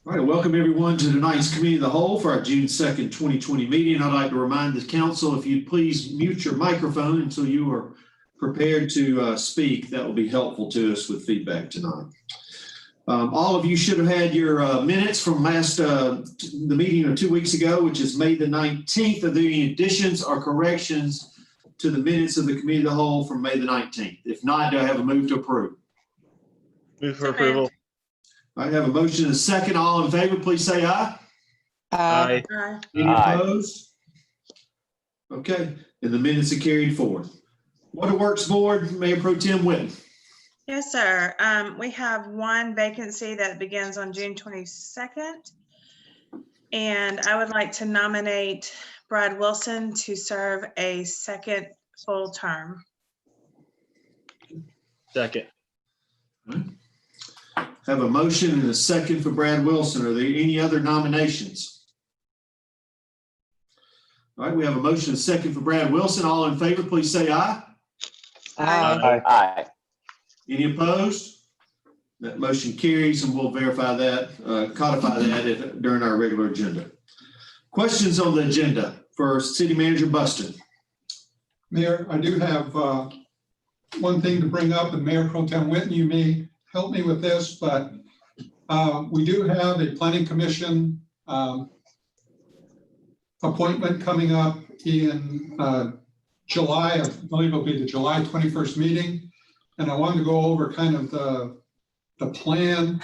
All right, welcome everyone to tonight's Committee of the Whole for our June 2nd, 2020 meeting. I'd like to remind the council, if you'd please mute your microphone until you are prepared to speak. That will be helpful to us with feedback tonight. All of you should have had your minutes from the meeting of 2 weeks ago, which is May the 19th. Are there any additions or corrections to the minutes of the Committee of the Whole from May the 19th? If not, do I have a move to approve? Move for approval. I have a motion and a second. All in favor, please say aye. Aye. Any opposed? Okay, and the minutes are carried forward. Water Works Board, Mayor Pro Tem Whitten. Yes, sir. We have one vacancy that begins on June 22nd. And I would like to nominate Brad Wilson to serve a second full term. Second. Have a motion and a second for Brad Wilson. Are there any other nominations? All right, we have a motion and a second for Brad Wilson. All in favor, please say aye. Aye. Aye. Any opposed? That motion carries, and we'll verify that, codify that during our regular agenda. Questions on the agenda for City Manager Buston? Mayor, I do have one thing to bring up, and Mayor Pro Tem Whitten, you may help me with this, but we do have a Planning Commission appointment coming up in July. I believe it'll be the July 21st meeting. And I wanted to go over kind of the plan,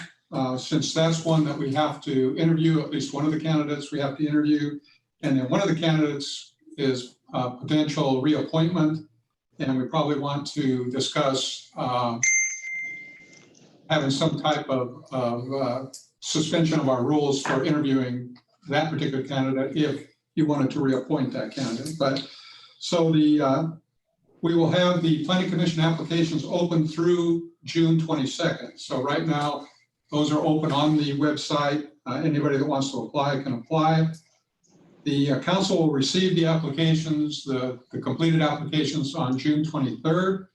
since that's one that we have to interview, at least one of the candidates we have to interview. And then one of the candidates is potential reappointment. And we probably want to discuss having some type of suspension of our rules for interviewing that particular candidate if you wanted to reappoint that candidate. But so we will have the Planning Commission applications open through June 22nd. So right now, those are open on the website. Anybody that wants to apply can apply. The council will receive the applications, the completed applications on June 23rd.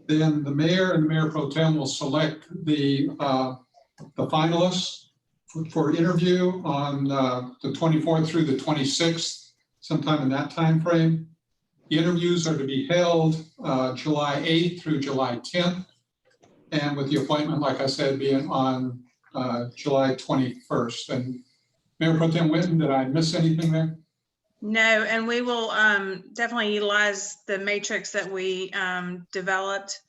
Then the mayor and the mayor pro tem will select the finalists for interview on the 24th through the 26th, sometime in that time frame. The interviews are to be held July 8th through July 10th, and with the appointment, like I said, being on July 21st. And Mayor Pro Tem Whitten, did I miss anything there? No, and we will definitely utilize the matrix that we developed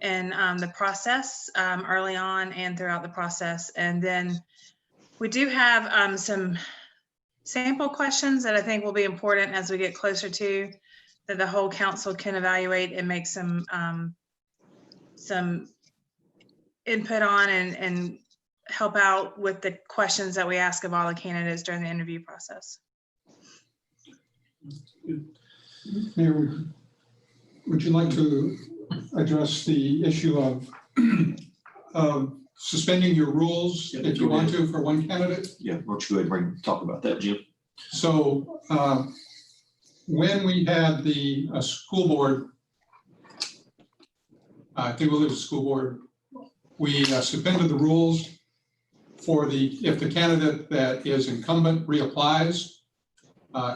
in the process early on and throughout the process. And then we do have some sample questions that I think will be important as we get closer to that the whole council can evaluate and make some input on and help out with the questions that we ask of all the candidates during the interview process. Mayor, would you like to address the issue of suspending your rules if you want to for one candidate? Yeah, why don't you go ahead and talk about that, Jim? So when we had the school board, I think it was the school board, we suspended the rules for if the candidate that is incumbent reapplies.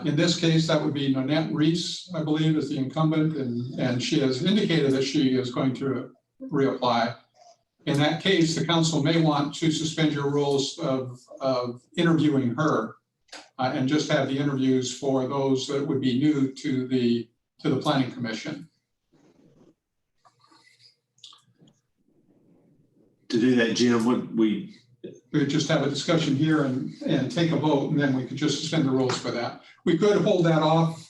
In this case, that would be Nanette Reese, I believe, is the incumbent, and she has indicated that she is going to reapply. In that case, the council may want to suspend your rules of interviewing her and just have the interviews for those that would be new to the Planning Commission. To do that, Jim, we would just have a discussion here and take a vote, and then we could just suspend the rules for that. We could hold that off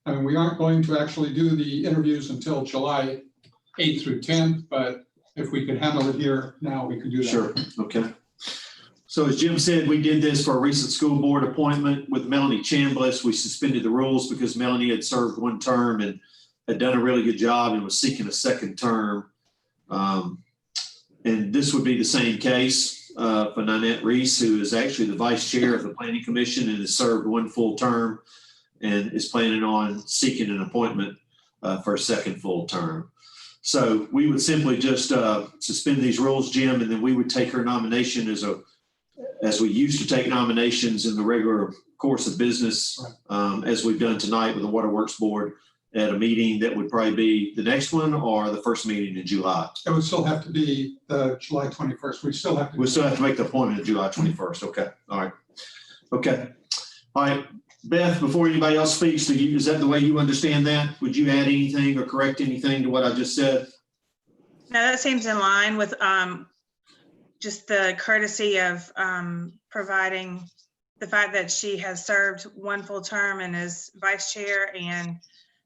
I mean, we aren't going to actually do the interviews until July 8th through 10th, but if we could handle it here now, we could do that. Sure, okay. So as Jim said, we did this for a recent school board appointment with Melanie Chambliss. We suspended the rules because Melanie had served one term and had done a really good job and was seeking a second term. And this would be the same case for Nanette Reese, who is actually the vice chair of the Planning Commission and has served one full term and is planning on seeking an appointment for a second full term. So we would simply just suspend these rules, Jim, and then we would take her nomination as we used to take nominations in the regular course of business, as we've done tonight with the Water Works Board at a meeting that would probably be the next one or the first meeting in July. It would still have to be July 21st. We still have to. We still have to make the appointment of July 21st. Okay. All right. Okay. All right. Beth, before anybody else speaks to you, is that the way you understand that? Would you add anything or correct anything to what I just said? No, that seems in line with just the courtesy of providing the fact that she has served one full term and is vice chair, and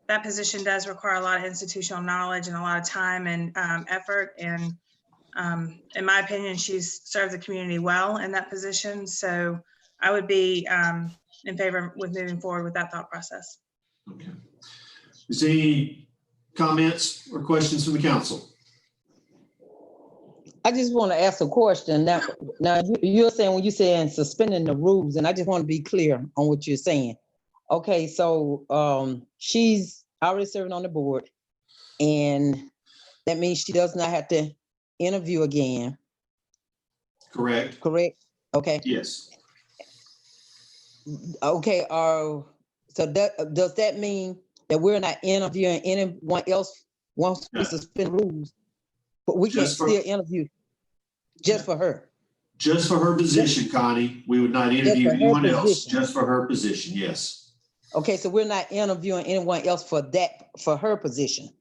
that position does require a lot of institutional knowledge and a lot of time and effort. And in my opinion, she's served the community well in that position. So I would be in favor with moving forward with that thought process. Okay. Is there any comments or questions from the council? I just want to ask a question. Now you're saying, when you're saying suspending the rules, and I just want to be clear on what you're saying. Okay, so she's already serving on the board, and that means she does not have to interview again. Correct. Correct? Okay. Yes. Okay, so does that mean that we're not interviewing anyone else once we suspend rules? But we can still interview just for her? Just for her position, Connie. We would not interview anyone else, just for her position, yes. Okay, so we're not interviewing anyone else for her position?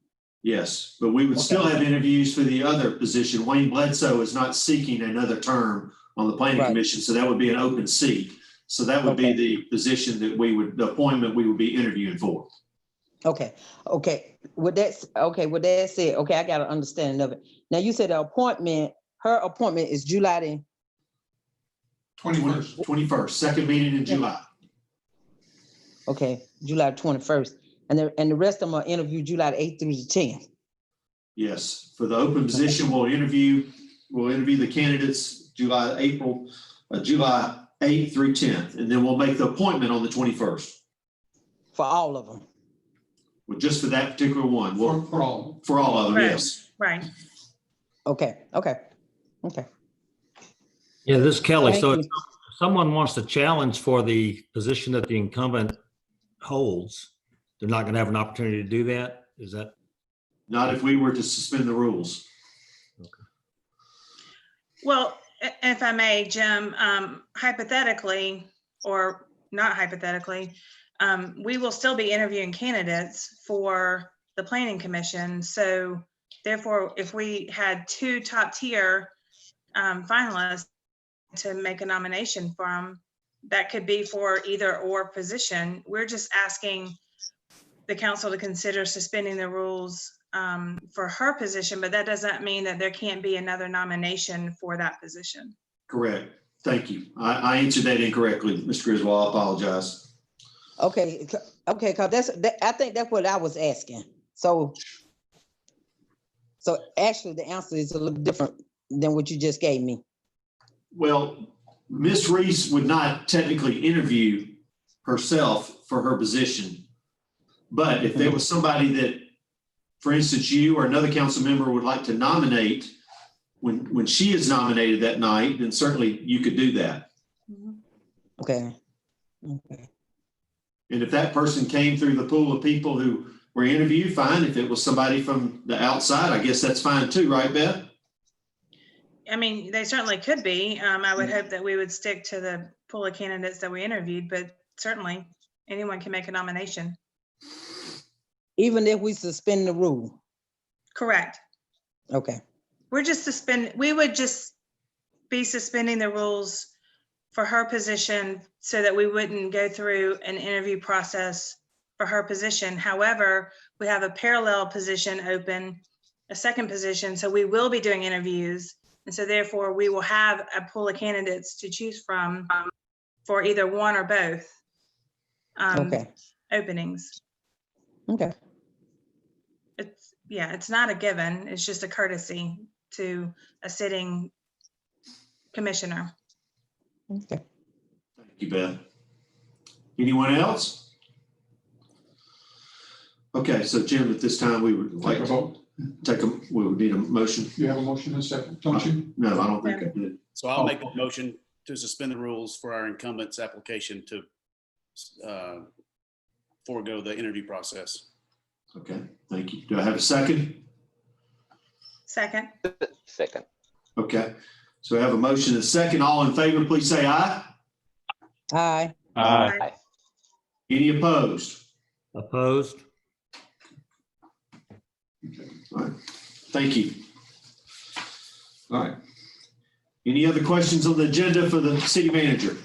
Yes, but we would still have interviews for the other position. Wayne Bledsoe is not seeking another term on the planning commission, so that would be an open seat. So that would be the position that the appointment we would be interviewing for. Okay. With that said, I got an understanding of it. Now you said her appointment is July the 21st. 21st, second meeting in July. Okay, July 21st. And the rest of them are interviewed July the 8th through the 10th. Yes, for the open position, we'll interview the candidates July 8th through 10th, and then we'll make the appointment on the 21st. For all of them? Well, just for that particular one. For all. For all of them, Right. yes. Right. Okay. Yeah, this is Kelly. Thank So you. if someone wants to challenge for the position that the incumbent holds, they're not going to have an opportunity to do that? Is that? Not if we were to suspend the rules. Well, if I may, Jim, hypothetically, or not hypothetically, we will still be interviewing candidates for the planning commission. So therefore, if we had two top tier finalists to make a nomination from, that could be for either or position. We're just asking the council to consider suspending the rules for her position, but that does not mean that there can't be another nomination for that position. Correct. Thank you. I answered that incorrectly, Mr. Griswold. I apologize. Okay, because I think that's what I was asking. So actually the answer is a little different than what you just gave me. Well, Ms. Reese would not technically interview herself for her position. But if there was somebody that, for instance, you or another council member would like to nominate when she is nominated that night, then certainly you could do that. Okay. And if that person came through the pool of people who were interviewed, fine. If it was somebody from the outside, I guess that's fine too, right, Beth? I mean, they certainly could be. I would hope that we would stick to the pool of candidates that we interviewed, but certainly anyone can make a nomination. Even if we suspend the rule? Correct. Okay. We would just be suspending the rules for her position so that we wouldn't go through an interview process for her position. However, we have a parallel position open, a second position, so we will be doing interviews. And so therefore we will have a pool of candidates to choose from for either one or both openings. Okay. It's not a given. It's just a courtesy to a sitting commissioner. Okay. Thank you, Beth. Anyone else? Okay, so Jim, at this time we would like to vote. we would need a motion. You have a motion and a second, don't you? No, I don't think I did. So I'll make a motion to suspend the rules for our incumbent's application to forego the interview process. Okay, thank you. Do I have a second? Second. Second. Okay, so I have a motion and a second. All in favor, please say aye. Aye. Aye. Any opposed? Opposed? All right, thank you. All right. Any other questions on the agenda for the city manager?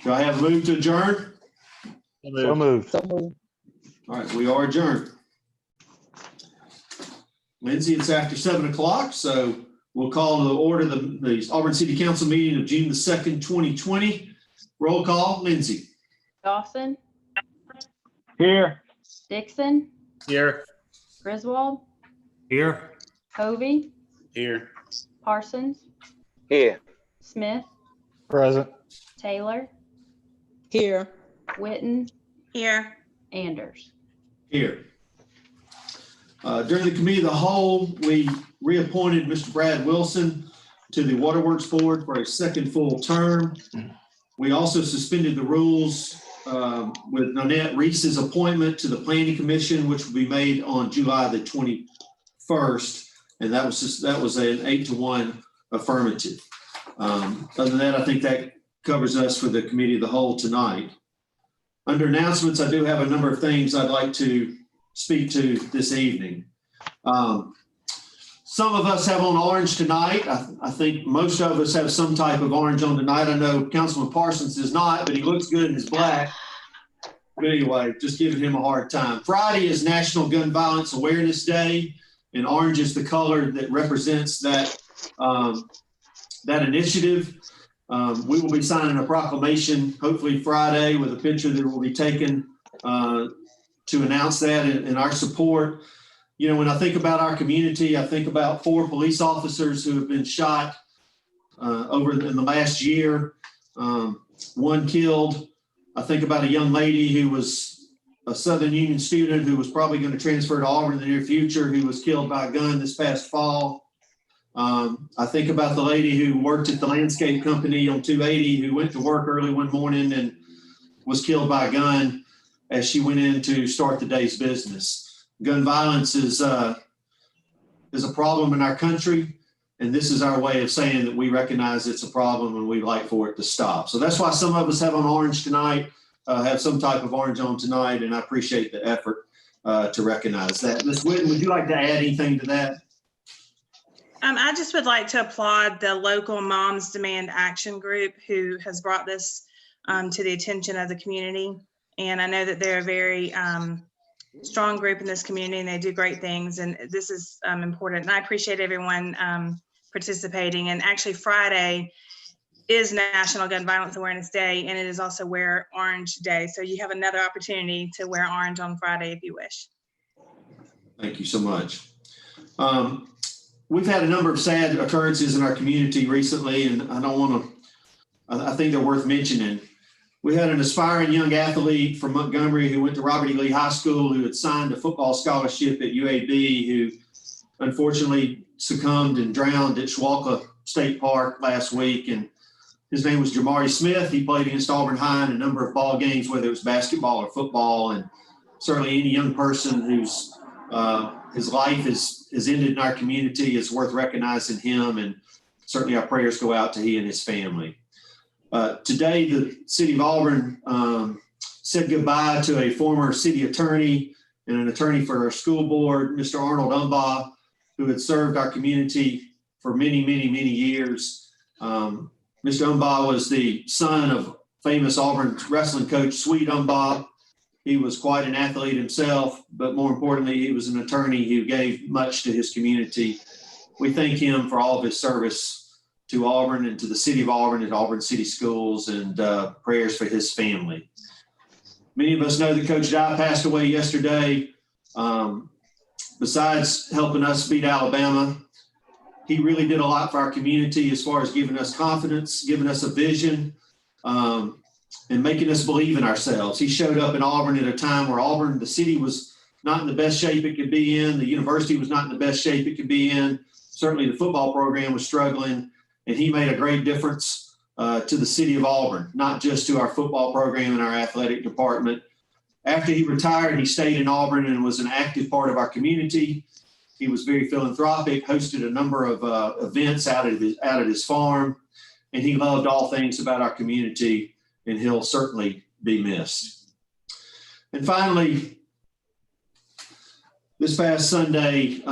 Do I have a move to adjourn? So moved. So moved. All right, we are adjourned. Lindsay, it's after 7 o'clock, so we'll call to order the Auburn City Council meeting of June the 2nd, 2020. Roll call, Lindsay. Dawson, Here. Dixon, Here. Griswold, Here? Hovey, Here. Parsons, Here. Smith, Present. Taylor, Here. Witten, Here. Anders. Here. During the committee of the whole, we reappointed Mr. Brad Wilson to the Waterworks Board for a second full term. We also suspended the rules with Nanette Reese's appointment to the Planning Commission, which will be made on July the 21st. And that was an 8-1 affirmative. Other than that, I think that covers us for the committee of the whole tonight. Under announcements, I do have a number of things I'd like to speak to this evening. Some of us have on orange tonight. I think most of us have some type of orange on tonight. I know Councilman Parsons does not, but he looks good in his black. But anyway, just giving him a hard time. Friday is National Gun Violence Awareness Day, and orange is the color that represents that initiative. We will be signing a proclamation, hopefully Friday, with a picture that will be taken to announce that in our support. You know, when I think about our community, I think about 4 police officers who have been shot in the last year, 1 killed. I think about a young lady who was a Southern Union student who was probably going to transfer to Auburn in the near future, who was killed by a gun this past fall. I think about the lady who worked at the landscape company on 280, who went to work early one morning and was killed by a gun as she went in to start the day's business. Gun violence is a problem in our country, and this is our way of saying that we recognize it's a problem and we'd like for it to stop. So that's why some of us have on orange tonight, have some type of orange on tonight, and I appreciate the effort to recognize that. Ms. Whitten, would you like to add anything to that? I just would like to applaud the local Moms Demand Action Group who has brought this to the attention of the community. And I know that they're a very strong group in this community and they do great things. And this is important. And I appreciate everyone participating. And actually Friday is National Gun Violence Awareness Day, and it is also Wear Orange Day. So you have another opportunity to wear orange on Friday if you wish. Thank you so much. We've had a number of sad occurrences in our community recently, and I think they're worth mentioning. We had an aspiring young athlete from Montgomery who went to Robert E. Lee High School who had signed a football scholarship at UAB, who unfortunately succumbed and drowned at Schwalka State Park last week. And his name was Jamari Smith. He played against Auburn High in a number of ball games, whether it was basketball or football. And certainly any young person whose his life is ended in our community is worth recognizing him. And certainly our prayers go out to he and his family. Today, the city of Auburn said goodbye to a former city attorney and an attorney for our school board, Mr. Arnold Umbaugh, who had served our community for many, many, many years. Mr. Umbaugh was the son of famous Auburn wrestling coach Sweet Umbaugh. He was quite an athlete himself, but more importantly, he was an attorney who gave much to his community. We thank him for all of his service to Auburn and to the city of Auburn and Auburn City Schools, and prayers for his family. Many of us know that Coach Dye passed away yesterday. Besides helping us beat Alabama, he really did a lot for our community as far as giving us confidence, giving us a vision, and making us believe in ourselves. He showed up in Auburn at a time where Auburn, the city, was not in the best shape it could be in. The university was not in the best shape it could be in. Certainly the football program was struggling, and he made a great difference to the city of Auburn, not just to our football program and our athletic department. After he retired, he stayed in Auburn and was an active part of our community. He was very philanthropic, hosted a number of events out at his farm, and he loved all things about our community, and he'll certainly be missed. And finally, this past Sunday,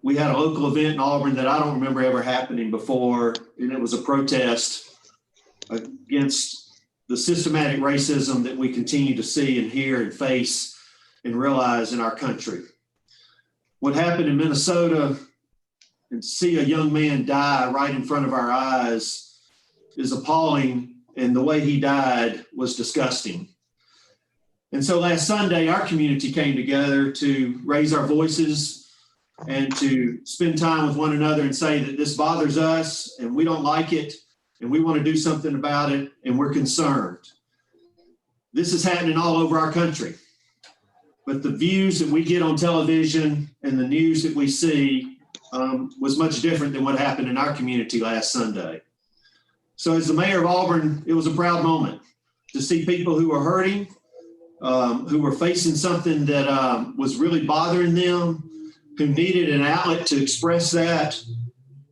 we had a local event in Auburn that I don't remember ever happening before, and it was a protest against the systematic racism that we continue to see and hear and face and realize in our country. What happened in Minnesota, and to see a young man die right in front of our eyes, is appalling, and the way he died was disgusting. And so last Sunday, our community came together to raise our voices and to spend time with one another and say that this bothers us and we don't like it and we want to do something about it and we're concerned. This is happening all over our country. But the views that we get on television and the news that we see was much different than what happened in our community last Sunday. So as the mayor of Auburn, it was a proud moment to see people who were hurting, who were facing something that was really bothering them, who needed an outlet to express that.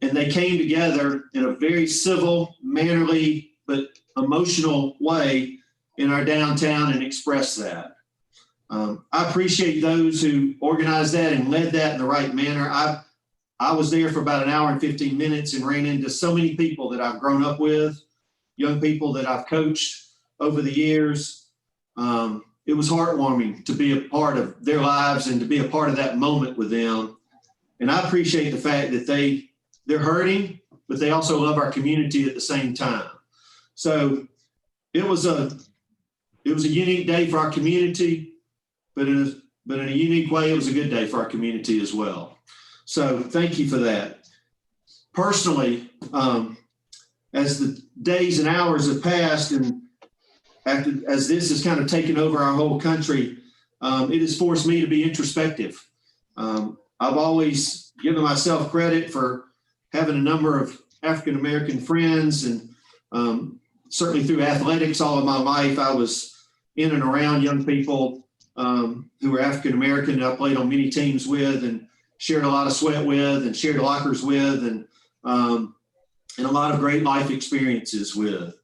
And they came together in a very civil, mannerly, but emotional way in our downtown and expressed that. I appreciate those who organized that and led that in the right manner. I was there for about an hour and 15 minutes and ran into so many people that I've grown up with, young people that I've coached over the years. It was heartwarming to be a part of their lives and to be a part of that moment with them. And I appreciate the fact that they're hurting, but they also love our community at the same time. So it was a unique day for our community, but in a unique way, it was a good day for our community as well. So thank you for that. Personally, as the days and hours have passed and as this has kind of taken over our whole country, it has forced me to be introspective. I've always given myself credit for having a number of African-American friends, and certainly through athletics all of my life, I was in and around young people who were African-American that I played on many teams with and shared a lot of sweat with and shared lockers with and a lot of great life experiences with.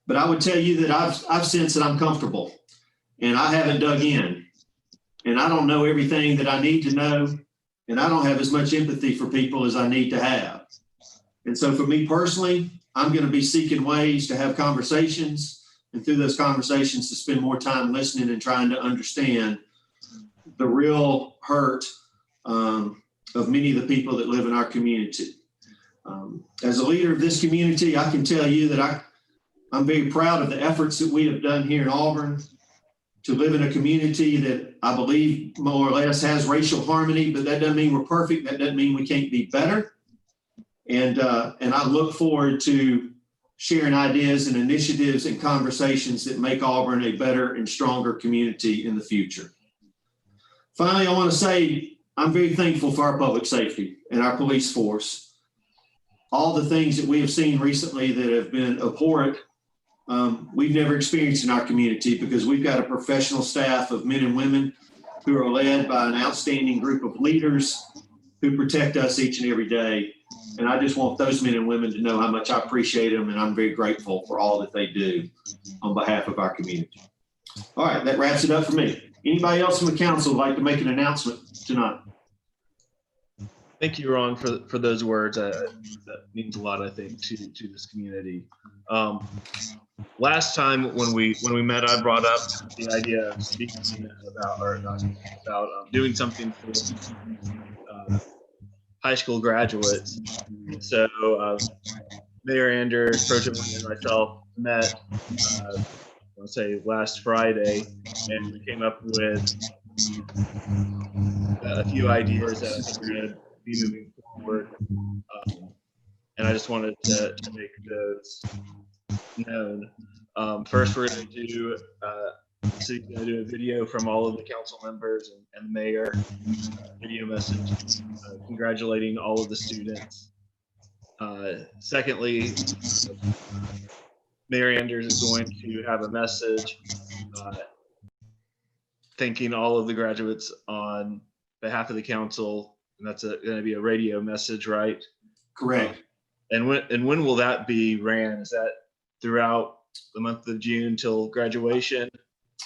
But I would tell you that I've sensed that I'm comfortable and I haven't dug in and I don't know everything that I need to know and I don't have as much empathy for people as I need to have. And so for me personally, I'm going to be seeking ways to have conversations and through those conversations to spend more time listening and trying to understand the real hurt of many of the people that live in our community. As a leader of this community, I can tell you that I'm very proud of the efforts that we have done here in Auburn to live in a community that I believe more or less has racial harmony, but that doesn't mean we're perfect. That doesn't mean we can't be better. And I look forward to sharing ideas and initiatives and conversations that make Auburn a better and stronger community in the future. Finally, I want to say I'm very thankful for our public safety and our police force. All the things that we have seen recently that have been abhorrent, we've never experienced in our community because we've got a professional staff of men and women who are led by an outstanding group of leaders who protect us each and every day. And I just want those men and women to know how much I appreciate them and I'm very grateful for all that they do on behalf of our community. All right, that wraps it up for me. Anybody else from the council would like to make an announcement tonight? Thank you, Ron, for those words. That means a lot, I think, to this community. Last time when we met, I brought up the idea of speaking about doing something for high school graduates. So Mayor Anders, Pro Tem and myself met, I'll say last Friday, and we came up with a few ideas that I think we're going to be moving forward. And I just wanted to make those known. First, we're going to do city's going to do a video from all of the council members and the mayor, video message congratulating all of the students. Secondly, Mayor Anders is going to have a message thanking all of the graduates on behalf of the council, and that's going to be a radio message, right? Correct. And when will that be ran? Is that throughout the month of June till graduation?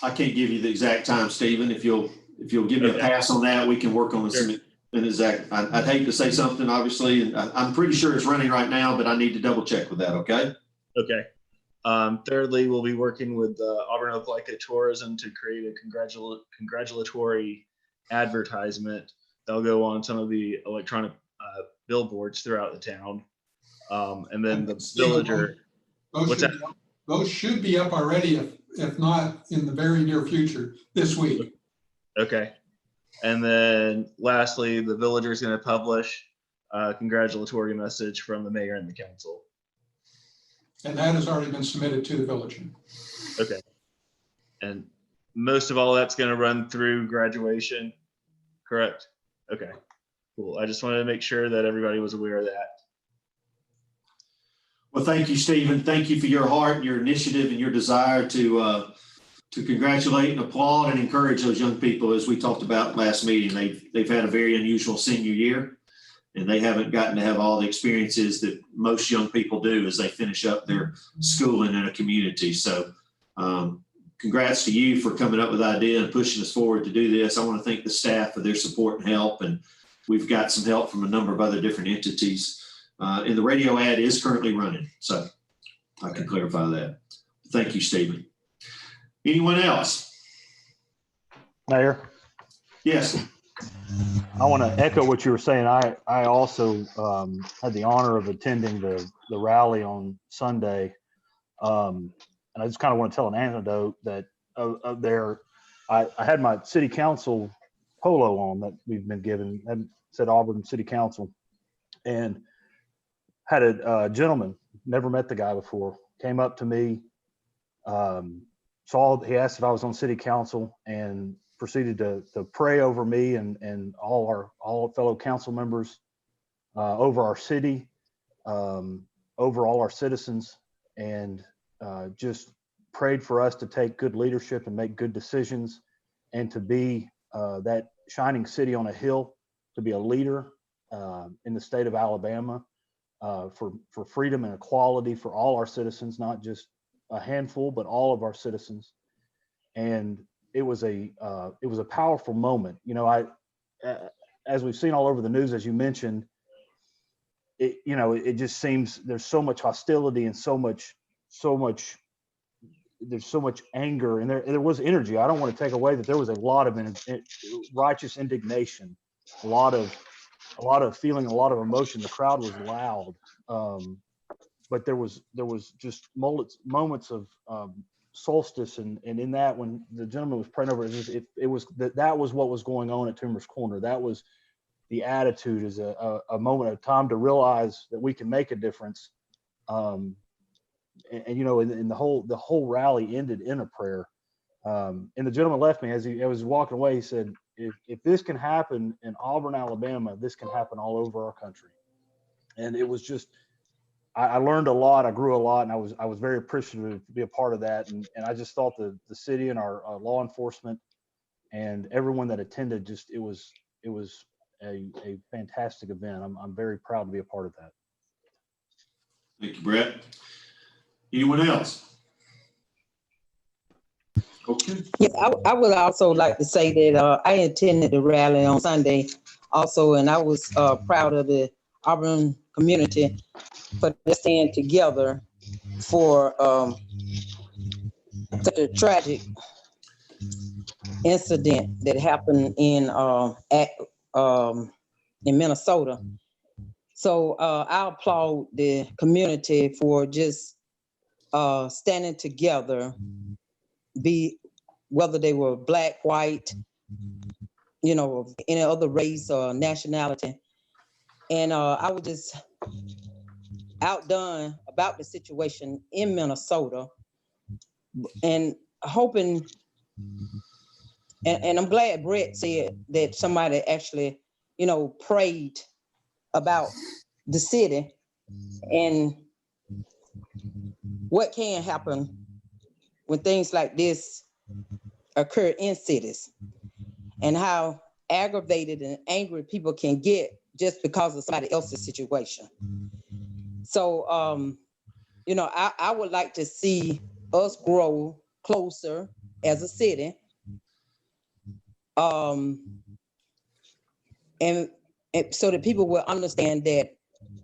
I can't give you the exact time, Stephen. If you'll give me a pass on that, we can work on Sure. an exact. I'd hate to say something, obviously, and I'm pretty sure it's running right now, but I need to double check with that. Okay. Okay. Thirdly, we'll be working with Auburn Opelika Tourism to create a congratulatory advertisement that'll go on some of the electronic billboards throughout the town. And then the villager. Those should be up already, if not in the very near future, this week. Okay. And then lastly, the villager is going to publish a congratulatory message from the mayor and the council. And that has already been submitted to the villager. Okay. And most of all that's going to run through graduation, correct? Okay, cool. I just wanted to make sure that everybody was aware of that. Well, thank you, Stephen. Thank you for your heart, your initiative, and your desire to congratulate and applaud and encourage those young people. As we talked about last meeting, they've had a very unusual senior year, and they haven't gotten to have all the experiences that most young people do as they finish up their schooling in a community. So congrats to you for coming up with the idea and pushing us forward to do this. I want to thank the staff for their support and help, and we've got some help from a number of other different entities. And the radio ad is currently running, so I can clarify that. Thank you, Stephen. Anyone else? Mayor, Yes. I want to echo what you were saying. I also had the honor of attending the rally on Sunday. And I just kind of want to tell an anecdote that I had my city council polo on that we've been given, and said Auburn City Council, and had a gentleman, never met the guy before, came up to me, he asked if I was on city council, and proceeded to pray over me and all fellow council members, over our city, over all our citizens, and just prayed for us to take good leadership and make good decisions, and to be that shining city on a hill, to be a leader in the state of Alabama, for freedom and equality for all our citizens, not just a handful, but all of our citizens. And it was a powerful moment. You know, as we've seen all over the news, as you mentioned, it just seems there's so much hostility and there's so much anger, and there was energy. I don't want to take away that there was a lot of righteous indignation, a lot of feeling, a lot of emotion. The crowd was loud, but there was just moments of solstice, and in that, when the gentleman was praying over it, it was that was what was going on at Tumor's Corner. That was the attitude, is a moment of time to realize that we can make a difference. And you know, and the whole rally ended in a prayer. And the gentleman left me as he was walking away. He said, if this can happen in Auburn, Alabama, this can happen all over our country. And it was just, I learned a lot. I grew a lot, and I was very appreciative to be a part of that. And I just thought the city and our law enforcement and everyone that attended, just it was a fantastic event. I'm very proud to be a part of that. Thank you, Brett. Anyone else? Okay. Yeah, I would also like to say that I attended the rally on Sunday also, and I was proud of the Auburn community for staying together for such a tragic incident that happened in Minnesota. So I applaud the community for just standing together, whether they were black, white, you know, any other race or nationality. And I was just outdone about the situation in Minnesota, and hoping And I'm glad Brett said that somebody actually, prayed about the city and what can happen when things like this occur in cities, and how aggravated and angry people can get just because of somebody else's situation. So, I would like to see us grow closer as a city. And so that people will understand that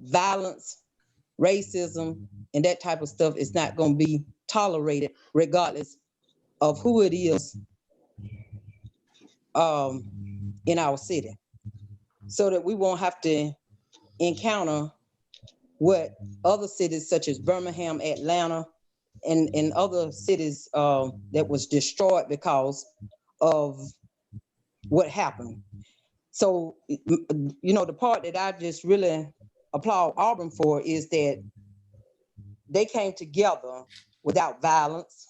violence, racism, and that type of stuff is not going to be tolerated regardless of who it is in our city, so that we won't have to encounter what other cities such as Birmingham, Atlanta, and other cities that was destroyed because of what happened. So, the part that I just really applaud Auburn for is that they came together without violence.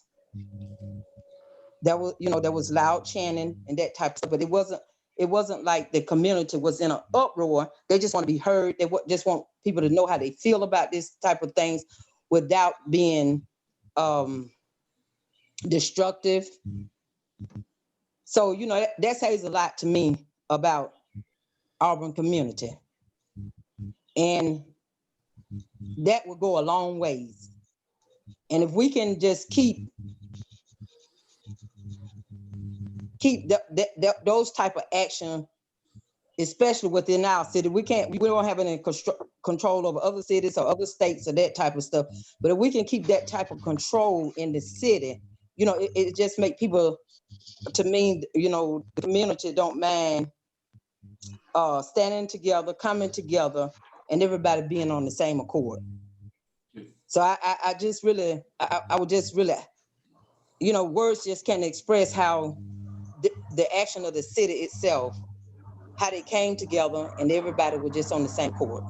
There was loud chanting and that type of stuff, but it wasn't like the community was in an uproar. They just want to be heard. They just want people to know how they feel about this type of things without being destructive. So, that says a lot to me about Auburn community. And that will go a long ways. And if we can just keep those type of action, especially within our city, we don't have any control over other cities or other states or that type of stuff. But if we can keep that type of control in the city, it just make people, to me, the community don't mind standing together, coming together, and everybody being on the same accord. So I just really, I would just really, words just can't express how the action of the city itself, how they came together and everybody was just on the same accord.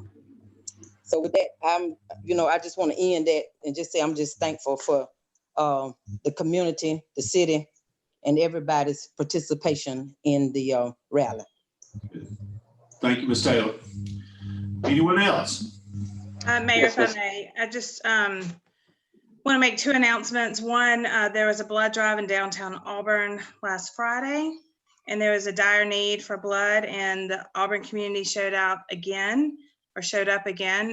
So with that, I just want to end that and just say I'm just thankful for the community, the city, and everybody's participation in the rally. Thank you, Ms. Taylor. Anyone else? Mayor, if I may, I just want to make two announcements. One, there was a blood drive in downtown Auburn last Friday, and there was a dire need for blood, and the Auburn community showed up again,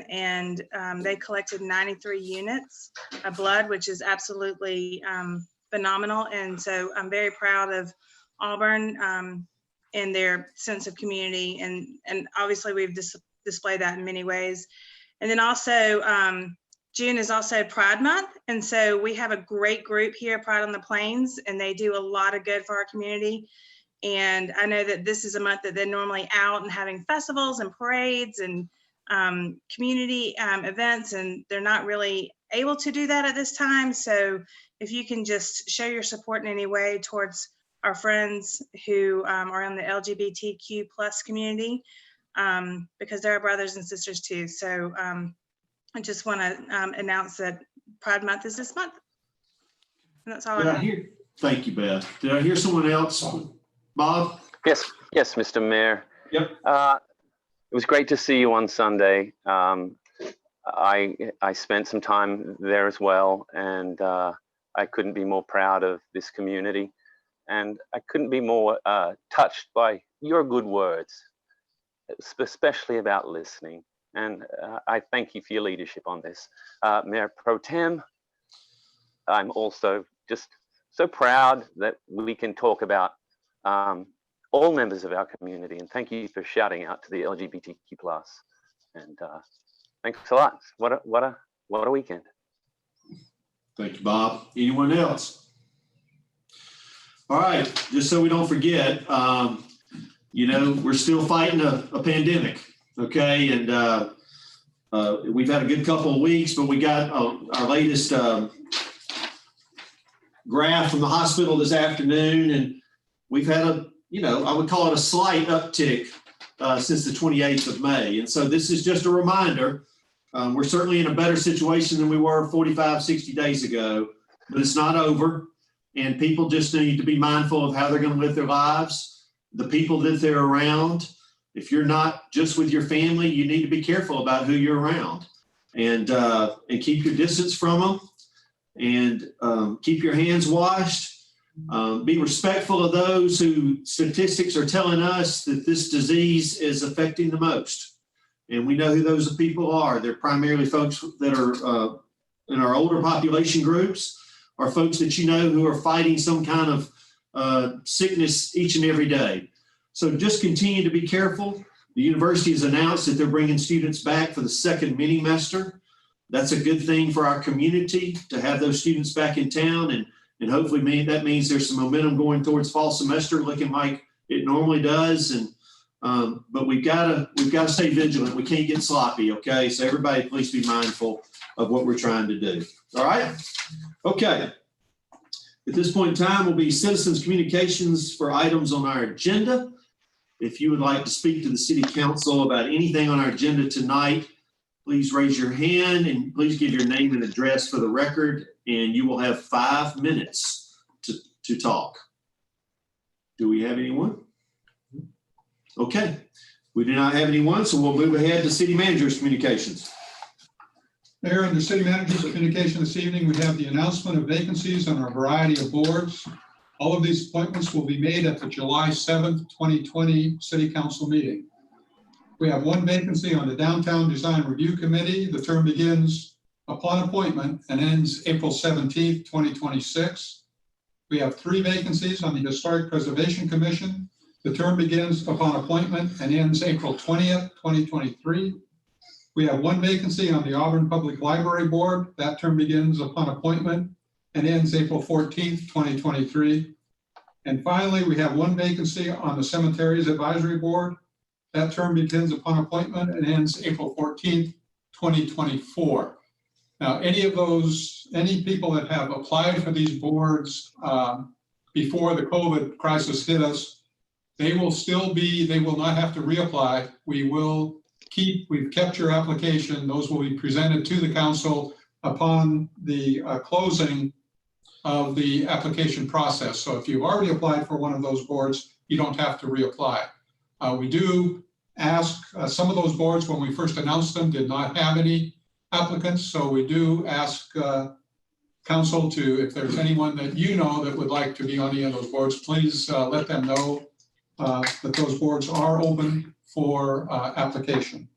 and they collected 93 units of blood, which is absolutely phenomenal. And so I'm very proud of Auburn and their sense of community, and obviously we've displayed that in many ways. And then also, June is also Pride Month. And so we have a great group here, Pride on the Plains, and they do a lot of good for our community. And I know that this is a month that they're normally out and having festivals and parades and community events, and they're not really able to do that at this time. So if you can just show your support in any way towards our friends who are in the LGBTQ+ community, because they're our brothers and sisters too. So I just want to announce that Pride Month is this month. And that's all I have. Thank you, Beth. Did I hear someone else? Bob? Yes, Mr. Mayor. Yep. It was great to see you on Sunday. I spent some time there as well, and I couldn't be more proud of this community, and I couldn't be more touched by your good words, especially about listening. And I thank you for your leadership on this. Mayor Pro Tem, I'm also just so proud that we can talk about all members of our community, and thank you for shouting out to the LGBTQ+. And thanks a lot. What a weekend. Thank you, Bob. Anyone else? All right, just so we don't forget, we're still fighting a pandemic, okay? And we've had a good couple of weeks, but we got our latest graph from the hospital this afternoon, and we've had I would call it a slight uptick since the 28th of May. And so this is just a reminder. We're certainly in a better situation than we were 45, 60 days ago, but it's not over. and people just need to be mindful of how they're going to live their lives, the people that they're around. If you're not just with your family, you need to be careful about who you're around, and keep your distance from them, and keep your hands washed. Be respectful of those who statistics are telling us that this disease is affecting the most. And we know who those people are. They're primarily folks that are in our older population groups, or folks that you know who are fighting some kind of sickness each and every day. So just continue to be careful. The university has announced that they're bringing students back for the second mini-mester. That's a good thing for our community to have those students back in town, and hopefully that means there's some momentum going towards fall semester, looking like it normally does. And but we've got to stay vigilant. We can't get sloppy. Okay, so everybody, please be mindful of what we're trying to do. All right. Okay. At this point in time will be citizens communications for items on our agenda. If you would like to speak to the city council about anything on our agenda tonight, please raise your hand and please give your name and address for the record, and you will have 5 minutes to talk. Do we have anyone? Okay, we do not have anyone, so we'll move ahead to city manager's communications. Mayor, under city manager's communication this evening, we have the announcement of vacancies on a variety of boards. All of these appointments will be made at the July 7th, 2020 City Council meeting. We have one vacancy on the Downtown Design Review Committee. The term begins upon appointment and ends April 17th, 2026. We have 3 vacancies on the Historic Preservation Commission. The term begins upon appointment and ends April 20th, 2023. We have 1 vacancy on the Auburn Public Library Board. That term begins upon appointment and ends April 14th, 2023. And finally, we have 1 vacancy on the Cemeteries Advisory Board. That term begins upon appointment and ends April 14th, 2024. Now, any people that have applied for these boards before the COVID crisis hit us, they will not have to reapply. We've kept your application. Those will be presented to the council upon the closing of the application process. So if you've already applied for one of those boards, you don't have to reapply. We do ask, some of those boards, when we first announced them, did not have any applicants. So we do ask council to, if there's anyone that you know that would like to be on any of those boards, please let them know that those boards are open for application.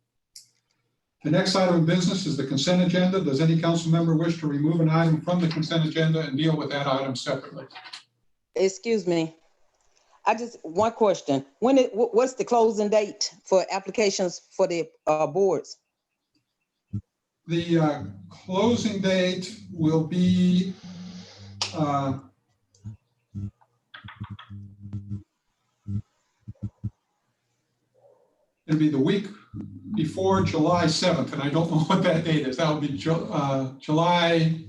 The next item of business is the consent agenda. Does any council member wish to remove an item from the consent agenda and deal with that item separately? Excuse me. One question. What's the closing date for applications for the boards? The closing date will be it'll be the week before July 7th, and I don't know what that date is. That will be July,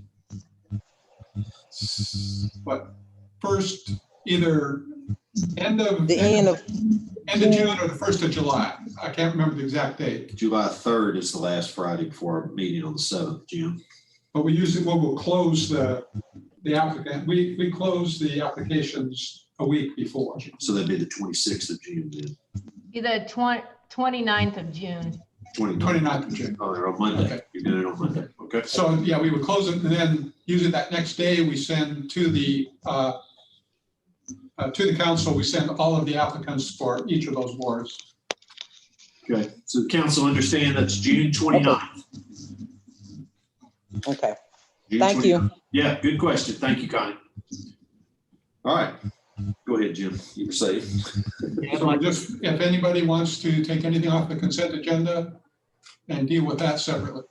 first, either end of June or the 1st of July. I can't remember the exact date. July 3rd is the last Friday before our meeting on the 7th, Jim. But we usually will close the applicant. We close the applications a week before. So that'd be the 26th of June then. Be the 29th of June. 29th of June. Oh, they're on Monday. Okay. You're doing it on Monday. Okay. So yeah, we would close it, and then usually that next day we send to the council, we send all of the applicants for each of those boards. Okay. So the council understand that's June 29th. Okay. June Thank 29th. you. Yeah, good question. Thank you, Connie. All right. Go ahead, Jim. You were saying. So just, if anybody wants to take anything off the consent agenda and deal with that separately.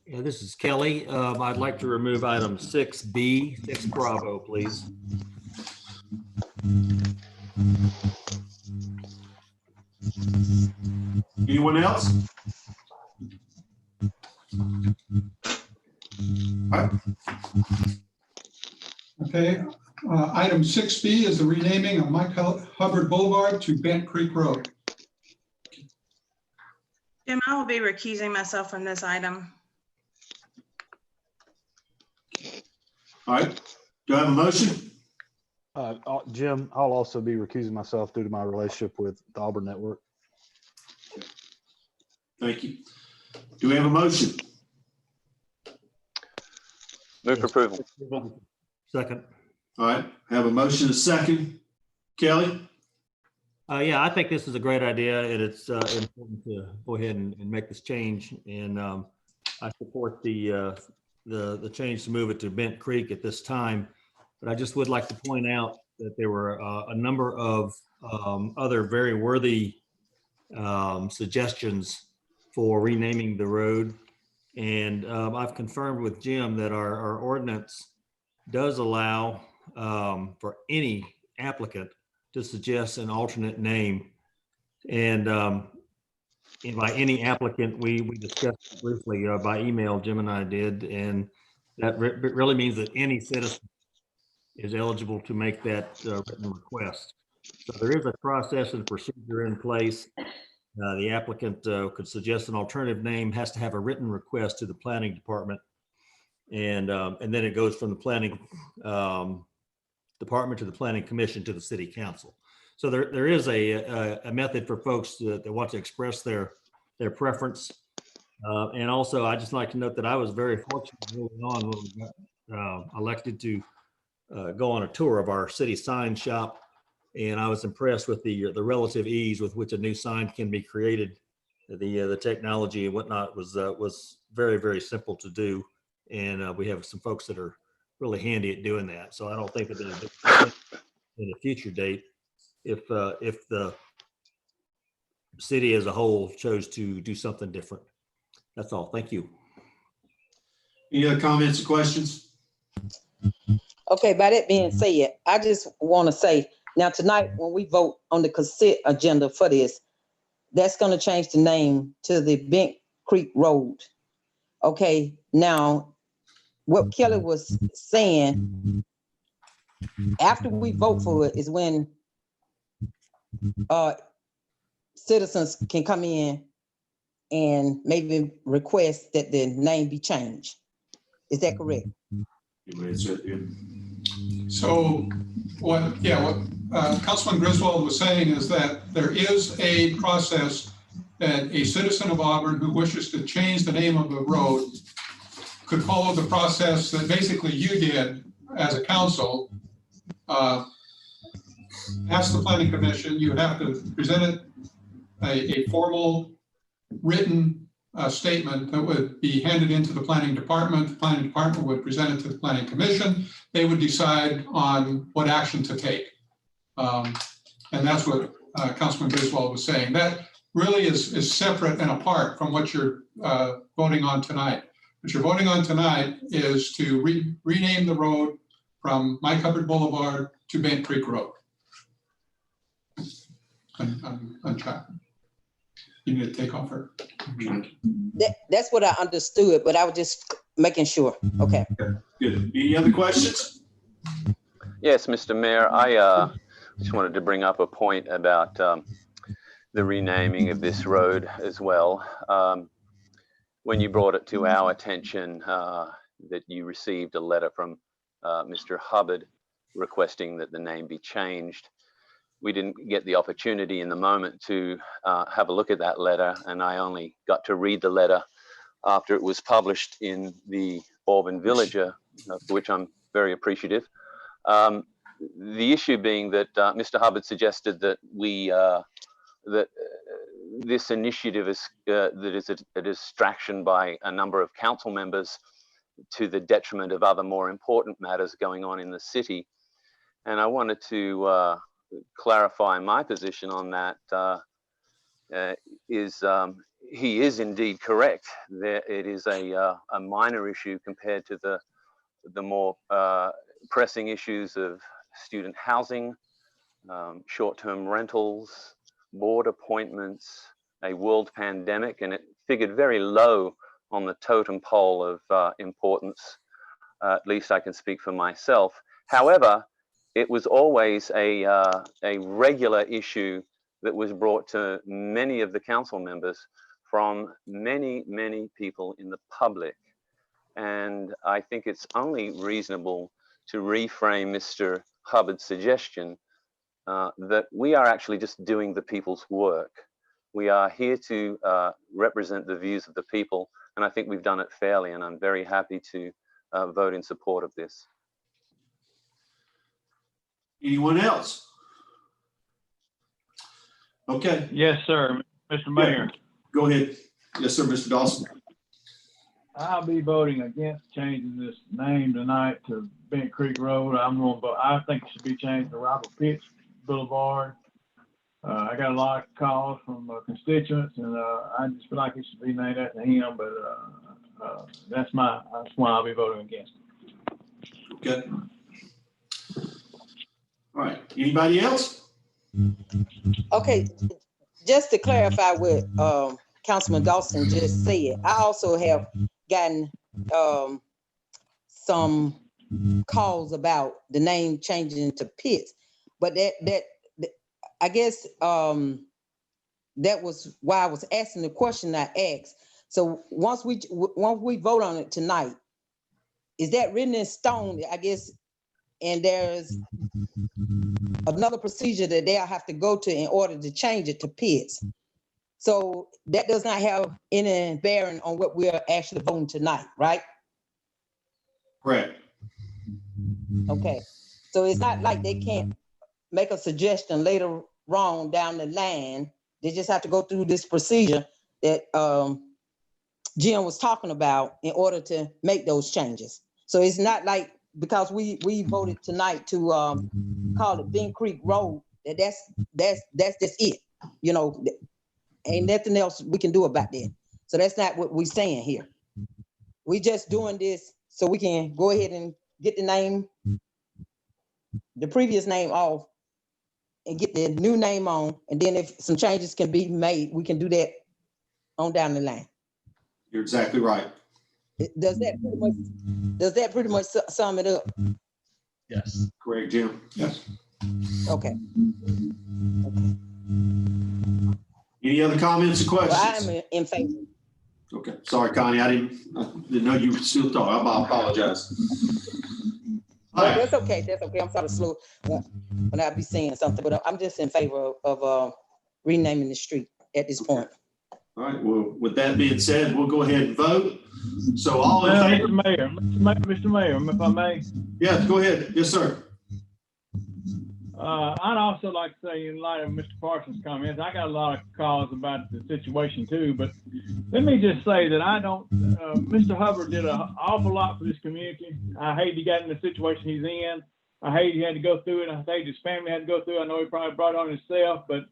Yeah, this is Kelly. I'd like to remove item 6B, 6 Bravo, please. Anyone else? All right. Okay. Item 6B is the renaming of Mike Hubbard Boulevard to Bent Creek Road. Jim, I will be recusing myself from this item. All right. Do I have a motion? Jim, I'll also be recusing myself due to my relationship with the Auburn Network. Thank you. Do we have a motion? Move for approval. Second. All right, have a motion, a second. Kelly? Yeah, I think this is a great idea, and it's important to go ahead and make this change. And I support the change to move it to Bent Creek at this time. But I just would like to point out that there were a number of other very worthy suggestions for renaming the road. And I've confirmed with Jim that our ordinance does allow for any applicant to suggest an alternate name. And by any applicant, we discussed briefly by email, Jim and I did, and that really means that any citizen is eligible to make that written request. So there is a process and procedure in place. The applicant could suggest an alternative name, has to have a written request to the planning department. And then it goes from the planning department to the planning commission to the city council. So there is a method for folks that want to express their preference. And also, I just like to note that I was very fortunate early on when we got elected to go on a tour of our city sign shop. And I was impressed with the relative ease with which a new sign can be created. The technology and whatnot was very, very simple to do. And we have some folks that are really handy at doing that. So I don't think that there's in a future date if the city as a whole chose to do something different. That's all. Thank you. Any other comments or questions? Okay, by that being said, I just want to say, now tonight, when we vote on the consent agenda for this, that's going to change the name to the Bent Creek Road. Okay, now, what Kelly was saying, after we vote for it is when citizens can come in and maybe request that the name be changed. Is that correct? So what Councilman Griswold was saying is that there is a process that a citizen of Auburn who wishes to change the name of the road could follow the process that basically you did as a council. Ask the planning commission, you have to present a formal written statement that would be handed into the planning department. The planning department would present it to the planning commission. They would decide on what action to take. And that's what Councilman Griswold was saying. That really is separate and apart from what you're voting on tonight. What you're voting on tonight is to rename the road from Mike Hubbard Boulevard to Bent Creek Road. Untitled. You need to take off her. That's what I understood, but I was just making sure. Okay. Good. Any other questions? Yes, Mr. Mayor, I just wanted to bring up a point about the renaming of this road as well. When you brought it to our attention that you received a letter from Mr. Hubbard requesting that the name be changed, we didn't get the opportunity in the moment to have a look at that letter, and I only got to read the letter after it was published in the Auburn Villager, for which I'm very appreciative. The issue being that Mr. Hubbard suggested that this initiative is that is a distraction by a number of council members to the detriment of other more important matters going on in the city. And I wanted to clarify my position on that. He is indeed correct. It is a minor issue compared to the more pressing issues of student housing, short-term rentals, board appointments, a world pandemic, and it figured very low on the totem pole of importance. At least I can speak for myself. However, it was always a regular issue that was brought to many of the council members from many, many people in the public. And I think it's only reasonable to reframe Mr. Hubbard's suggestion that we are actually just doing the people's work. We are here to represent the views of the people, and I think we've done it fairly, and I'm very happy to vote in support of this. Anyone else? Okay, Yes, sir. Mr. Mayor, go ahead. Yes, sir, Mr. Dawson. I'll be voting against changing this name tonight to Bent Creek Road. I think it should be changed to Robert Pitts Boulevard. I got a lot of calls from constituents, and I just feel like it should be named after him, but that's why I'll be voting against it. Okay. All right, anybody else? Okay, just to clarify what Councilman Dawson just said, I also have gotten some calls about the name changing to Pitts, but that I guess that was why I was asking the question I asked. So once we vote on it tonight, is that written in stone, I guess, and there's another procedure that they'll have to go to in order to change it to Pitts. So that does not have any bearing on what we're actually voting tonight, right? Correct. Okay, so it's not like they can't make a suggestion later on down the line. They just have to go through this procedure that Jim was talking about in order to make those changes. So it's not like, because we voted tonight to call it Bent Creek Road, that's just it. You know, ain't nothing else we can do about that. So that's not what we're saying here. We just doing this so we can go ahead and get the name, the previous name off, and get the new name on. And then if some changes can be made, we can do that on down the line. You're exactly right. Does that pretty much sum it up? Yes. Correct, Jim. Yes. Okay. Any other comments or Well, questions? I'm in favor. Okay, sorry, Connie, I didn't know you were still talking. I apologize. All No, right, that's okay. That's okay. I'm sorry to slow when I be saying something, but I'm just in favor of renaming the street at this point. all right. Well, with that being said, we'll go ahead and vote. So all in favor? Mr. Mayor, if I may, Yeah, go ahead. Yes, sir. I'd also like to say, in light of Mr. Parsons' comments, I got a lot of calls about the situation too, but let me just say that Mr. Hubbard did an awful lot for this community. I hate he got in the situation he's in. I hate he had to go through it. I hate his family had to go through it. I know he probably brought it on himself, but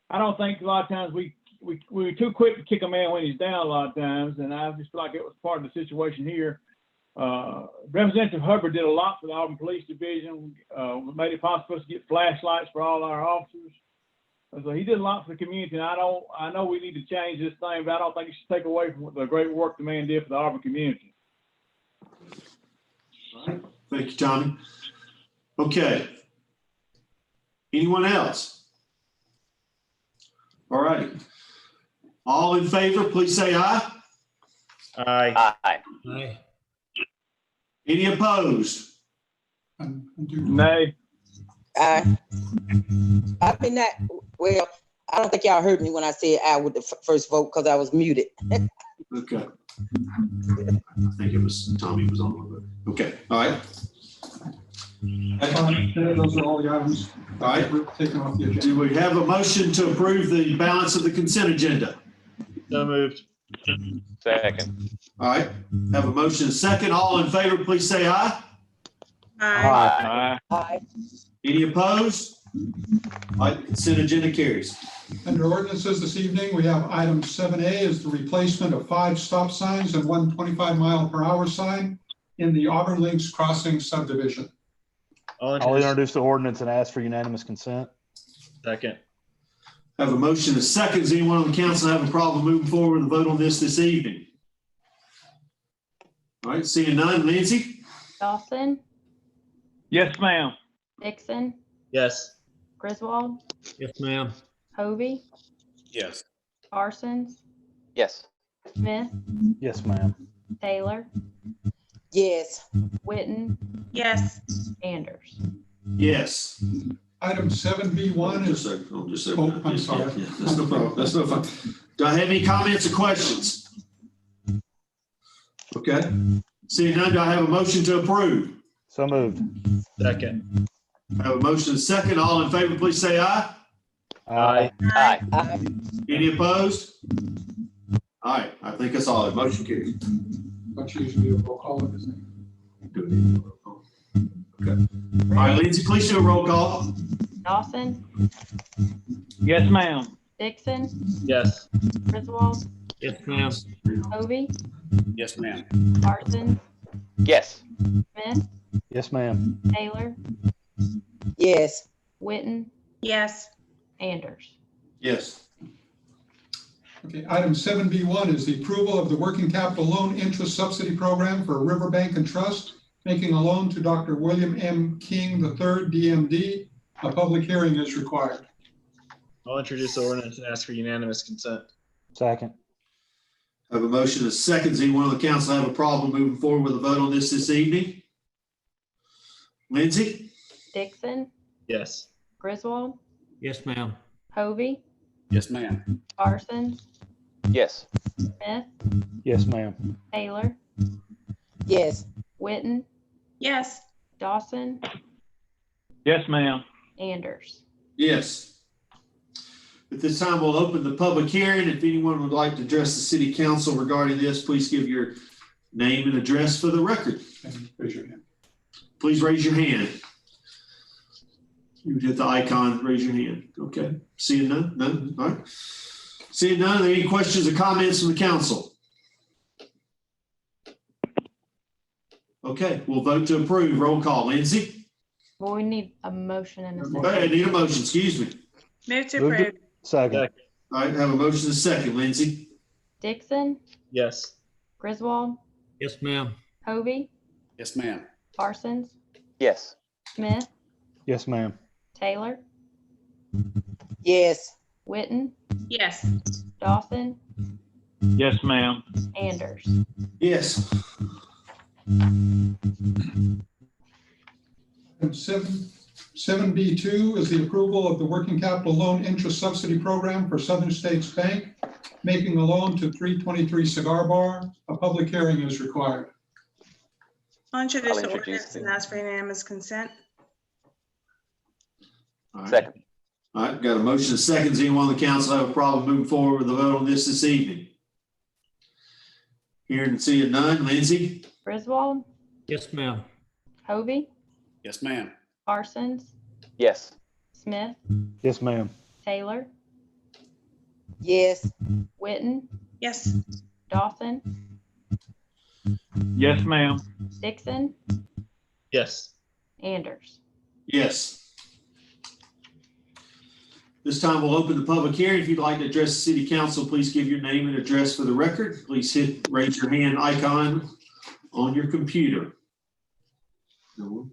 I don't think a lot of times we're too quick to kick a man when he's down a lot of times, and I just feel like it was part of the situation here. Representative Hubbard did a lot for the Auburn Police Division, made it possible to get flashlights for all our officers. So he did a lot for the community, and I know we need to change this thing, but I don't think it should take away from the great work the man did for the Auburn community. All right. Thank you, Tommy. Okay. Anyone else? All right. All in favor, please say aye. Aye. Aye. Aye. Any opposed? Nay. I mean that. Well, I don't think y'all heard me when I said aye with the first vote because I was muted. Okay. I think it was Tommy was on with it. Okay. All right. Those are all the items. All right. We're taking off the agenda. Do we have a motion to approve the balance of the consent agenda? So moved. Second. All right. Have a motion and a second. All in favor, please say aye. Aye. Aye. Any opposed? All right, the consent agenda carries. Under ordinances this evening, we have item 7A is the replacement of 5 stop signs and 1 25-mile-per-hour sign in the Auburn Links Crossing subdivision. I'll introduce the ordinance and ask for unanimous consent. Second. Have a motion and a second. Does anyone on the council have a problem moving forward and vote on this evening? All right, seeing none. Nancy? Dawson, Yes, ma'am. Dixon, Yes. Griswold, Yes, ma'am. Hovey, Yes. Parsons, Yes. Smith, Yes, ma'am. Taylor, Yes. Witten, Yes. Anders. Yes. Item 7B1 is, Just a Oh, I'm sorry. Yeah, that's no problem. That's no fun. Do I have any comments or questions? Okay. Seeing none, do I have a motion to approve? So moved. Second. I have a motion and a second. All in favor, please say aye. Aye. Aye. Any opposed? All right, I think that's all. Motion carries. don't you usually do a roll call of this thing? Do we need a roll call? Okay. All right, Lindsay, please do a roll call. Dawson, Yes, ma'am. Dixon, Yes. Griswold, Yes, ma'am. Hovey, Yes, ma'am. Parsons, Yes. Smith, Yes, ma'am. Taylor, Yes. Witten, Yes. Anders. Yes. Okay, item 7B1 is the approval of the working capital loan interest subsidy program for Riverbank and Trust, making a loan to Dr. William M. King III, DMD. A public hearing is required. I'll introduce the ordinance and ask for unanimous consent. Second. I have a motion and a second. Does anyone on the council have a problem moving forward with a vote on this evening? Lindsay? Dixon, Yes. Griswold, Yes, ma'am. Hovey, Yes, ma'am. Parsons, Yes. Smith, Yes, ma'am. Taylor, Yes. Witten, Yes. Dawson, Yes, ma'am. Anders. Yes. At this time, we'll open the public hearing. If anyone would like to address the city council regarding this, please give your name and address for the record. And raise your hand. Please raise your hand. You hit the icon, raise your hand. Okay. Seeing none? None? All right. Seeing none, are there any questions or comments from the council? Okay, we'll vote to approve. Roll call. Lindsay? Well, we need a motion and a Okay, I second. need a motion. Excuse me. Move to Moved it. approve. Second. All right, have a motion and a second. Lindsay? Dixon, Yes. Griswold, Yes, ma'am. Hovey, Yes, ma'am. Parsons, Yes. Smith, Yes, ma'am. Taylor, Yes. Witten, Yes. Dawson, Yes, ma'am. Anders. Yes. Item 7B2 is the approval of the working capital loan interest subsidy program for Southern States Bank, making a loan to 323 Cigar Bar. A public hearing is required. I'll introduce I'll the introduce ordinance and the- ask for unanimous consent. All right. Second. All right, got a motion and a second. Does anyone on the council have a problem moving forward with the vote on this evening? Hearing and seeing none. Lindsay? Griswold, Yes, ma'am. Hovey, Yes, ma'am. Parsons, Yes. Smith, Yes, ma'am. Taylor, Yes. Witten, Yes. Dawson, Yes, ma'am. Dixon, Yes. Anders. Yes. This time we'll open the public hearing. If you'd like to address the city council, please give your name and address for the record. Please raise your hand icon on your computer. No one?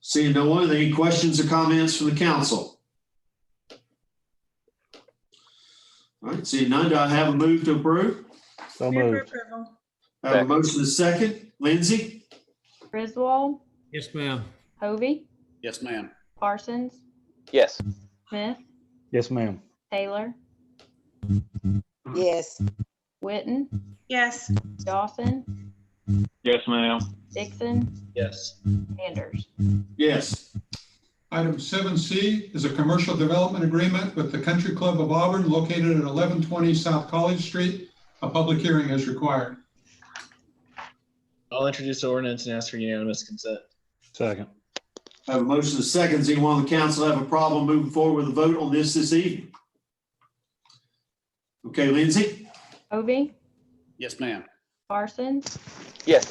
Seeing no one, are there any questions or comments from the council? All right, seeing none, do I have a move to approve? So Move for moved. approval. I have a motion and a second. Lindsay? Griswold, Yes, ma'am. Hovey, Yes, ma'am. Parsons, Yes. Smith, Yes, ma'am. Taylor, Yes. Witten, Yes. Dawson, Yes, ma'am. Dixon, Yes. Anders. Yes. Item 7C is a commercial development agreement with the Country Club of Auburn located at 1120 South College Street. A public hearing is required. I'll introduce the ordinance and ask for unanimous consent. Second. I have a motion and a second. Does anyone on the council have a problem moving forward with a vote on this evening? Okay, Lindsay? Hovey, Yes, ma'am. Parsons, Yes.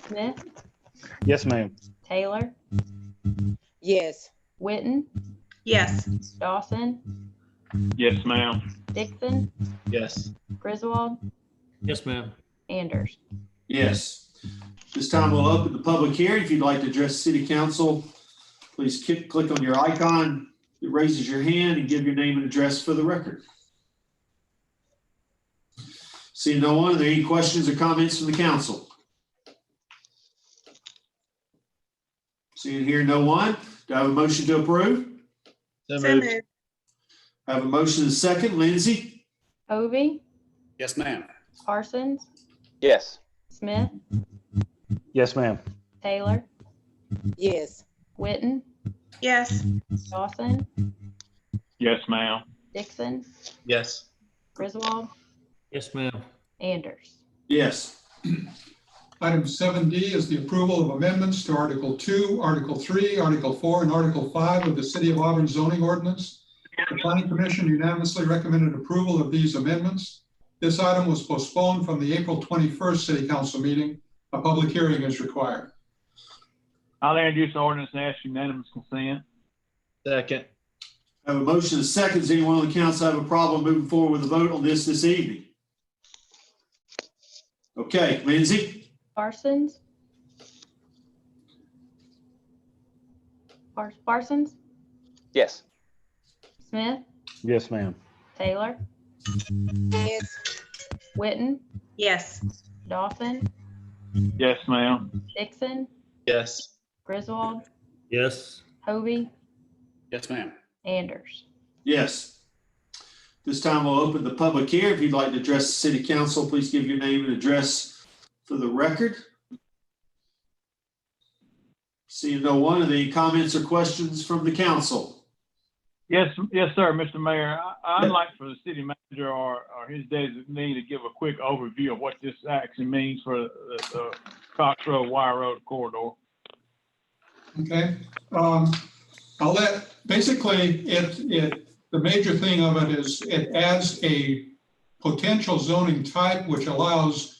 Smith, Yes, ma'am. Taylor, Yes. Witten, Yes. Dawson, Yes, ma'am. Dixon, Yes. Griswold, Yes, ma'am. Anders. Yes. This time we'll open the public hearing. If you'd like to address the city council, please click on your icon that raises your hand and give your name and address for the record. Seeing no one, are there any questions or comments from the council? Seeing here no one, do I have a motion to approve? So So moved. moved. I have a motion and a second. Lindsay? Hovey, Yes, ma'am. Parsons, Yes. Smith, Yes, ma'am. Taylor, Yes. Witten, Yes. Dawson, Yes, ma'am. Dixon, Yes. Griswold, Yes, ma'am. Anders. Yes. Item 7D is the approval of amendments to Article 2, Article 3, Article 4, and Article 5 of the City of Auburn zoning ordinance. The Planning Commission unanimously recommended approval of these amendments. This item was postponed from the April 21st City Council meeting. A public hearing is required. I'll introduce the ordinance and ask unanimous consent. Second. I have a motion and a second. Does anyone on the council have a problem moving forward with a vote on this evening? Okay, Lindsay? Parsons? Parsons? Yes. Smith? Yes, ma'am. Taylor? Yes. Witten? Yes. Dawson? Yes, ma'am. Dixon? Yes. Griswold? Yes. Hovey? Yes, ma'am. Anders. Yes. This time we'll open the public hearing. If you'd like to address the city council, please give your name and address for the record. Seeing no one, are there any comments or questions from the council? Yes, sir, Mr. Mayor. I'd like for the city manager or his designee to give a quick overview of what this actually means for the Cox Road, Wire Road corridor. Okay. I'll let, basically, the major thing of it is it adds a potential zoning type which allows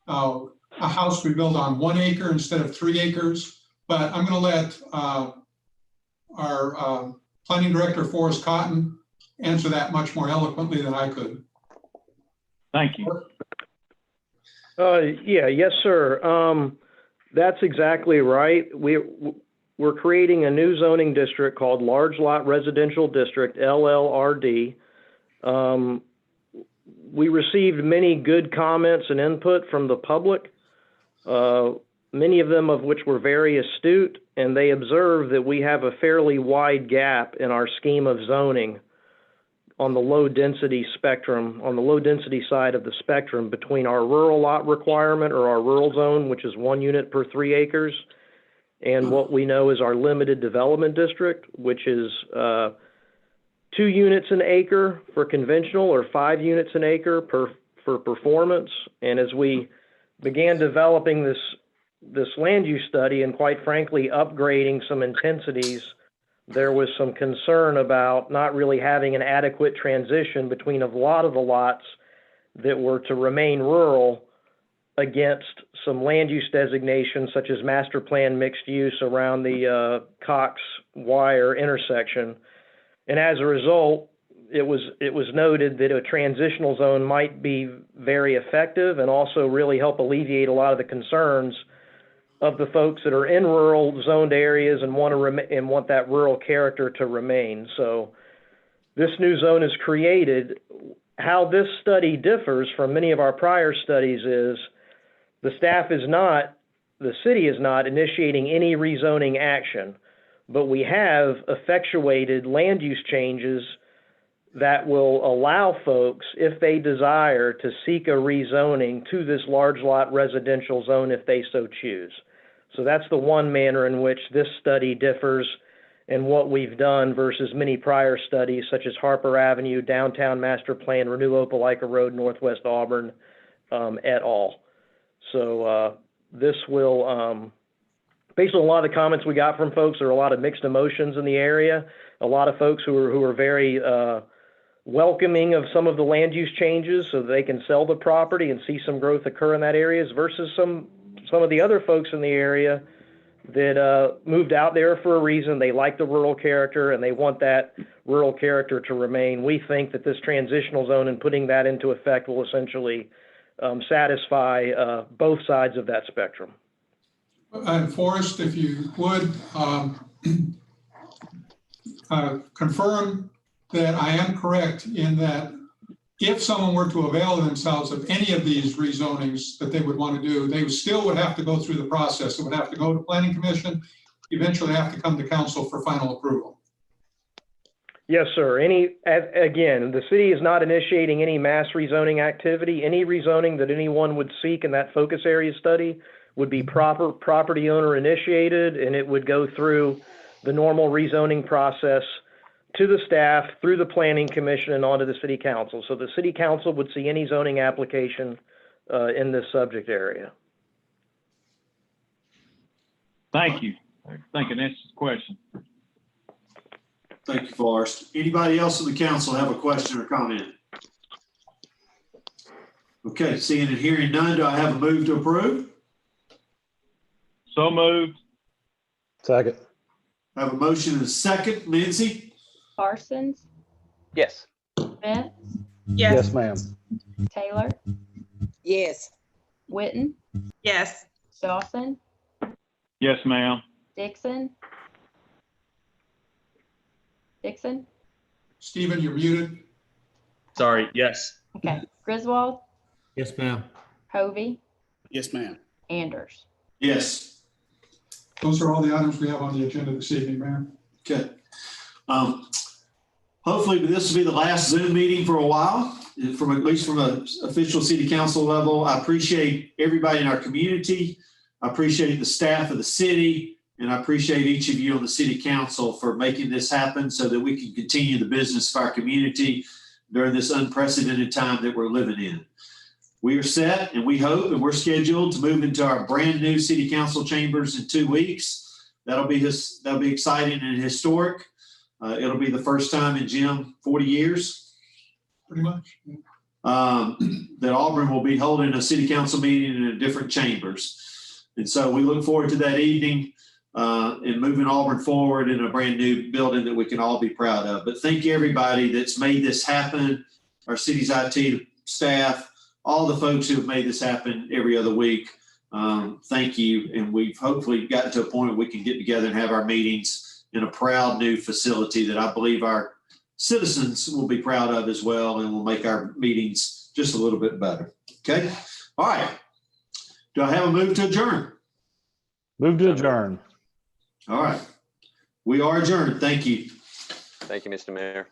a house to be built on 1 acre instead of 3 acres. But I'm going to let our planning director, Forrest Cotton, answer that much more eloquently than I could. Thank you. Yes, sir. That's exactly right. We're creating a new zoning district called Large Lot Residential District, LLRD. We received many good comments and input from the public, many of them of which were very astute, and they observed that we have a fairly wide gap in our scheme of zoning on the low density spectrum, on the low density side of the spectrum between our rural lot requirement or our rural zone, which is 1 unit per 3 acres, and what we know is our limited development district, which is 2 units an acre for conventional or 5 units an acre for performance. And as we began developing this land use study and quite frankly upgrading some intensities, there was some concern about not really having an adequate transition between a lot of the lots that were to remain rural against some land use designations such as master plan mixed use around the Cox Wire intersection. And as a result, it was noted that a transitional zone might be very effective and also really help alleviate a lot of the concerns of the folks that are in rural zoned areas and want that rural character to remain. So this new zone is created. How this study differs from many of our prior studies is the city is not initiating any rezoning action, but we have effectuated land use changes that will allow folks, if they desire, to seek a rezoning to this large lot residential zone if they so choose. So that's the one manner in which this study differs in what we've done versus many prior studies such as Harper Avenue, Downtown Master Plan, Renew Opelika Road, Northwest Auburn, et al. So this will, based on a lot of the comments we got from folks, there are a lot of mixed emotions in the area. A lot of folks who are very welcoming of some of the land use changes so they can sell the property and see some growth occur in that area versus some of the other folks in the area that moved out there for a reason. They like the rural character and they want that rural character to remain. We think that this transitional zone and putting that into effect will essentially satisfy both sides of that spectrum. And Forrest, if you would confirm that I am correct in that if someone were to avail themselves of any of these rezonings that they would want to do, they still would have to go through the process. It would have to go to Planning Commission. eventually have to come to council for final approval. Yes, sir. Again, the city is not initiating any mass rezoning activity. Any rezoning that anyone would seek in that focus area study would be property owner initiated, and it would go through the normal rezoning process to the staff, through the planning commission, and onto the city council. So the city council would see any zoning application in this subject area. Thank you. I think it answers the question. Thank you, Forrest. Anybody else on the council have a question or comment? Okay, seeing and hearing none, do I have a move to approve? So moved. Second. I have a motion and a second. Lindsay? Parsons, Yes. Bent, Yes. Ma'am. Taylor, Yes. Witten, Yes. Dawson, Yes, ma'am. Dixon. Dixon, Stephen, you're muted. Sorry, yes. okay. Griswold, Yes, ma'am. Hovey, Yes, ma'am. Anders. Yes. Those are all the items we have on the agenda this evening, Mayor. Okay. Hopefully this will be the last Zoom meeting for a while, at least from an official city council level. I appreciate everybody in our community. I appreciate the staff of the city, and I appreciate each of you on the city council for making this happen so that we can continue the business of our community during this unprecedented time that we're living in. We are set, and we hope, and we're scheduled to move into our brand new city council chambers in 2 weeks. That'll be exciting and historic. It'll be the first time in, Jim, 40 years. Pretty much. That Auburn will be holding a city council meeting in different chambers. And so we look forward to that evening and moving Auburn forward in a brand new building that we can all be proud of. But thank you, everybody that's made this happen, our city's IT staff, all the folks who have made this happen every other week. Thank you. And we've hopefully gotten to a point where we can get together and have our meetings in a proud new facility that I believe our citizens will be proud of as well, and will make our meetings just a little bit better. Okay. All right. Do I have a move to adjourn? Move to adjourn. All right. We are adjourned. Thank you. Thank you, Mr. Mayor.